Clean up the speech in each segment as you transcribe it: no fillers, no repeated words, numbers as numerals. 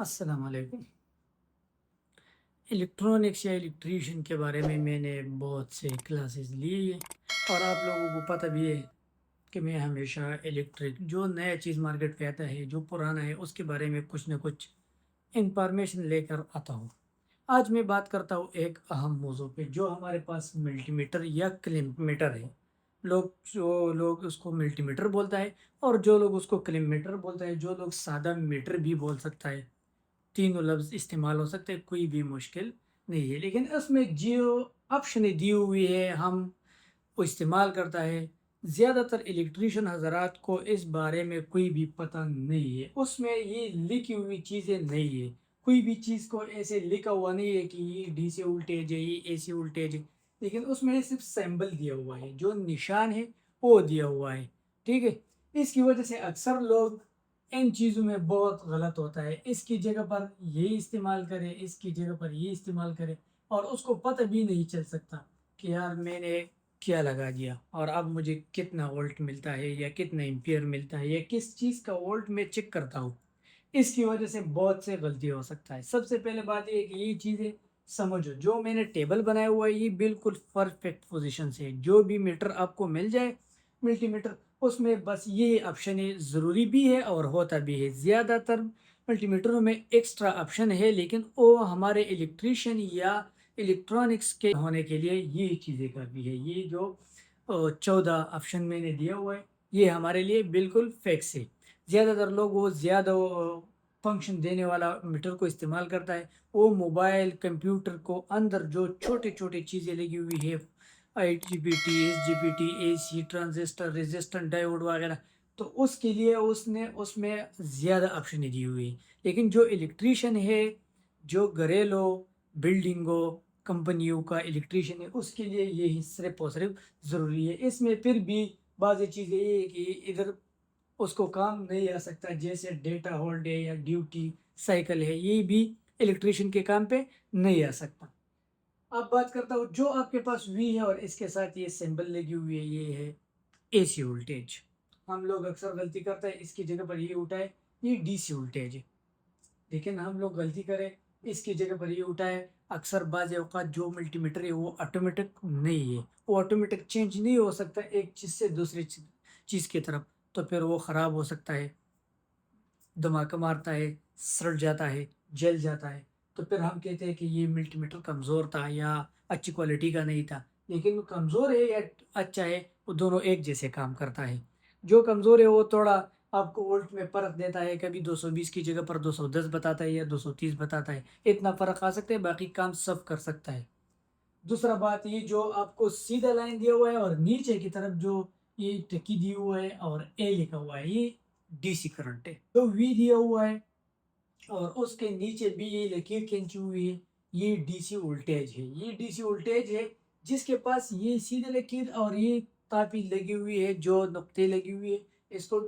السلام علیکم۔ الیکٹرانکس یا الیکٹریشین کے بارے میں نے بہت سے کلاسز لیے ہیں، اور آپ لوگوں کو پتہ بھی ہے کہ میں ہمیشہ الیکٹرک جو نیا چیز مارکیٹ پہ آتا ہے، جو پرانا ہے، اس کے بارے میں کچھ نہ کچھ انفارمیشن لے کر آتا ہوں۔ آج میں بات کرتا ہوں ایک اہم موضوع پہ، جو ہمارے پاس ملٹی میٹر یا کلیم میٹر ہے۔ جو لوگ اس کو ملٹی میٹر بولتا ہے، اور جو لوگ اس کو کلیم میٹر بولتا ہے، جو لوگ سادہ میٹر بھی بول سکتا ہے۔ تینوں لفظ استعمال ہو سکتے ہیں، کوئی بھی مشکل نہیں ہے، لیکن اس میں جو آپشن دی ہوئی ہے ہم وہ استعمال کرتا ہے۔ زیادہ تر الیکٹریشین حضرات کو اس بارے میں کوئی بھی پتہ نہیں ہے، اس میں یہ لکھی ہوئی چیزیں نہیں ہے، کوئی بھی چیز کو ایسے لکھا ہوا نہیں ہے کہ یہ ڈی سی وولٹیج ہے، یہ اے سی وولٹیج ہے، لیکن اس میں صرف سمبل دیا ہوا ہے، جو نشان ہے وہ دیا ہوا ہے، ٹھیک ہے۔ اس کی وجہ سے اکثر لوگ ان چیزوں میں بہت غلط ہوتا ہے، اس کی جگہ پر یہ استعمال کرے، اس کی جگہ پر یہ استعمال کرے، اور اس کو پتہ بھی نہیں چل سکتا کہ یار میں نے کیا لگا دیا، اور اب مجھے کتنا وولٹ ملتا ہے یا کتنا ایمپیئر ملتا ہے یا کس چیز کا وولٹ میں چیک کرتا ہوں۔ اس کی وجہ سے بہت سے غلطی ہو سکتا ہے۔ سب سے پہلے بات یہ ہے کہ یہ چیزیں سمجھو، جو میں نے ٹیبل بنایا ہوا ہے یہ بالکل پرفیکٹ پوزیشن سے ہے۔ جو بھی میٹر آپ کو مل جائے، ملٹی میٹر، اس میں بس یہ آپشن ضروری بھی ہے اور ہوتا بھی ہے۔ زیادہ تر ملٹی میٹروں میں ایکسٹرا آپشن ہے، لیکن وہ ہمارے الیکٹریشین یا الیکٹرانکس کے ہونے کے لیے یہ چیزیں کافی ہے۔ یہ جو 14 آپشن میں نے دیا ہوا ہے، یہ ہمارے لیے بالکل فیکس ہے۔ زیادہ تر لوگ وہ زیادہ فنکشن دینے والا میٹر کو استعمال کرتا ہے۔ وہ موبائل کمپیوٹر کو اندر جو چھوٹے چھوٹے چیزیں لگی ہوئی ہے، I G B T, S G B T, A C, transistor, resistant, diode وغیرہ، تو اس کے لیے اس نے اس میں زیادہ آپشن دی ہوئی ہے۔ لیکن جو الیکٹریشین ہے، جو گھریلو بلڈنگوں کمپنیوں کا الیکٹریشین ہے، اس کے لیے یہ صرف اور صرف ضروری ہے۔ اس میں پھر بھی بعض چیزیں یہ ہے کہ ادھر اس کو کام نہیں آ سکتا، جیسے ڈیٹا ہولڈ ہے یا ڈیوٹی سائیکل ہے، یہ بھی الیکٹریشین کے کام پہ نہیں آ سکتا۔ اب بات کرتا ہوں جو آپ کے پاس وی ہے اور اس کے ساتھ یہ سمبل لگی ہوئی ہے، یہ ہے اے سی وولٹیج۔ ہم لوگ اکثر غلطی کرتے ہیں، اس کی جگہ پر یہ اٹھائے یہ ڈی سی وولٹیج ہے، لیکن ہم لوگ غلطی کریں، اس کی جگہ پر یہ اٹھائے اکثر بعض اوقات جو ملٹی میٹر ہے وہ آٹومیٹک نہیں ہے، وہ آٹومیٹک چینج نہیں ہو سکتا ایک چیز سے دوسری چیز کی طرف، تو پھر وہ خراب ہو سکتا ہے، دھماکہ مارتا ہے، سڑ جاتا ہے، جل جاتا ہے، تو پھر ہم کہتے ہیں کہ یہ ملٹی میٹر کمزور تھا یا اچھی کوالٹی کا نہیں تھا۔ لیکن وہ کمزور ہے یا اچھا ہے، وہ دونوں ایک جیسے کام کرتا ہے۔ جو کمزور ہے وہ تھوڑا آپ کو وولٹ میں فرق دیتا ہے، کبھی 220 کی جگہ پر 210 بتاتا ہے یا 230 بتاتا ہے، اتنا فرق آ سکتا ہے، باقی کام سب کر سکتا ہے۔ دوسرا بات یہ جو آپ کو سیدھا لائن دیا ہوا ہے اور نیچے کی طرف جو یہ ٹکی دی ہوا ہے اور اے لکھا ہوا ہے، یہ ڈی سی کرنٹ ہے۔ جو وی دیا ہوا ہے اور اس کے نیچے بھی یہ لکیر کھینچی ہوئی ہے، یہ ڈی سی وولٹیج ہے۔ یہ ڈی سی وولٹیج ہے جس کے پاس یہ سیدھے لکیر اور یہ تاپی لگی ہوئی ہے، جو نقطے لگی ہوئی ہے، اس کو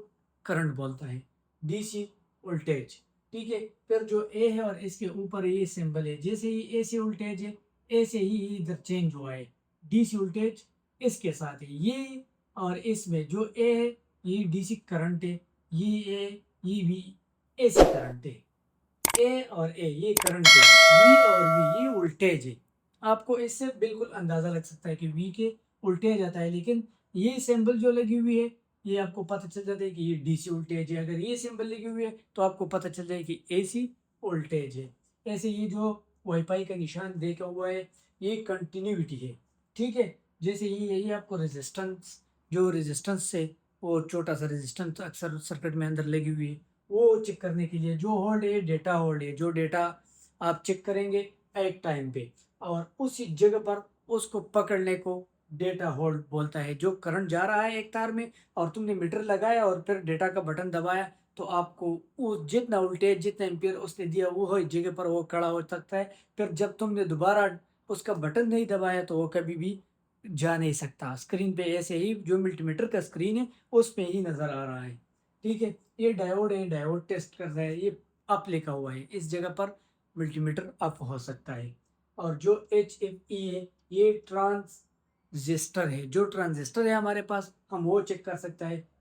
کرنٹ بولتا ہے، ڈی سی وولٹیج، ٹھیک ہے۔ پھر جو اے ہے اور اس کے اوپر یہ سمبل ہے، جیسے ہی اے سی وولٹیج ہے، ایسے ہی ادھر چینج ہوا ہے، ڈی سی وولٹیج اس کے ساتھ ہے، یہ اور اس میں جو اے ہے یہ ڈی سی کرنٹ ہے، یہ اے، یہ بھی اے سی کرنٹ ہے، اے اور اے یہ کرنٹ ہے، وی اور وی یہ وولٹیج ہے۔ آپ کو اس سے بالکل اندازہ لگ سکتا ہے کہ وی کے وولٹیج آتا ہے، لیکن یہ سمبل جو لگی ہوئی ہے یہ آپ کو پتہ چل جاتا ہے کہ یہ ڈی سی وولٹیج ہے۔ اگر یہ سمبل لگی ہوئی ہے تو آپ کو پتہ چل جائے کہ اے سی وولٹیج ہے۔ ایسے یہ جو وائی فائی کا نشان دیکھا ہوا ہے یہ کنٹینیوٹی ہے، ٹھیک ہے۔ جیسے یہی آپ کو ریزسٹنس، جو ریزسٹنس سے وہ چھوٹا سا ریزسٹنس اکثر سرکٹ میں اندر لگی ہوئی ہے، وہ چیک کرنے کے لیے جو ہولڈ ہے ڈیٹا ہولڈ ہے، جو ڈیٹا آپ چیک کریں گے ایک ٹائم پہ، اور اسی جگہ پر اس کو پکڑنے کو ڈیٹا ہولڈ بولتا ہے۔ جو کرنٹ جا رہا ہے ایک تار میں اور تم نے میٹر لگایا اور پھر ڈیٹا کا بٹن دبایا، تو آپ کو وہ جتنا وولٹیج جتنا ایمپیئر اس نے دیا وہ جگہ پر وہ کھڑا ہو سکتا ہے۔ پھر جب تم نے دوبارہ اس کا بٹن نہیں دبایا تو وہ کبھی بھی جا نہیں سکتا۔ اسکرین پہ ایسے ہی جو ملٹی میٹر کا اسکرین ہے اس پہ ہی نظر آ رہا ہے، ٹھیک ہے۔ یہ ڈائیوڈ ہے، ڈائیوڈ ٹیسٹ کر رہا ہے، یہ اپ لکھا ہوا ہے، اس جگہ پر ملٹی میٹر اپ ہو سکتا ہے۔ اور جو ایچ ایف ای ہے یہ ٹرانزسٹر ہے، جو ٹرانزسٹر ہے ہمارے پاس ہم وہ چیک کر سکتا ہے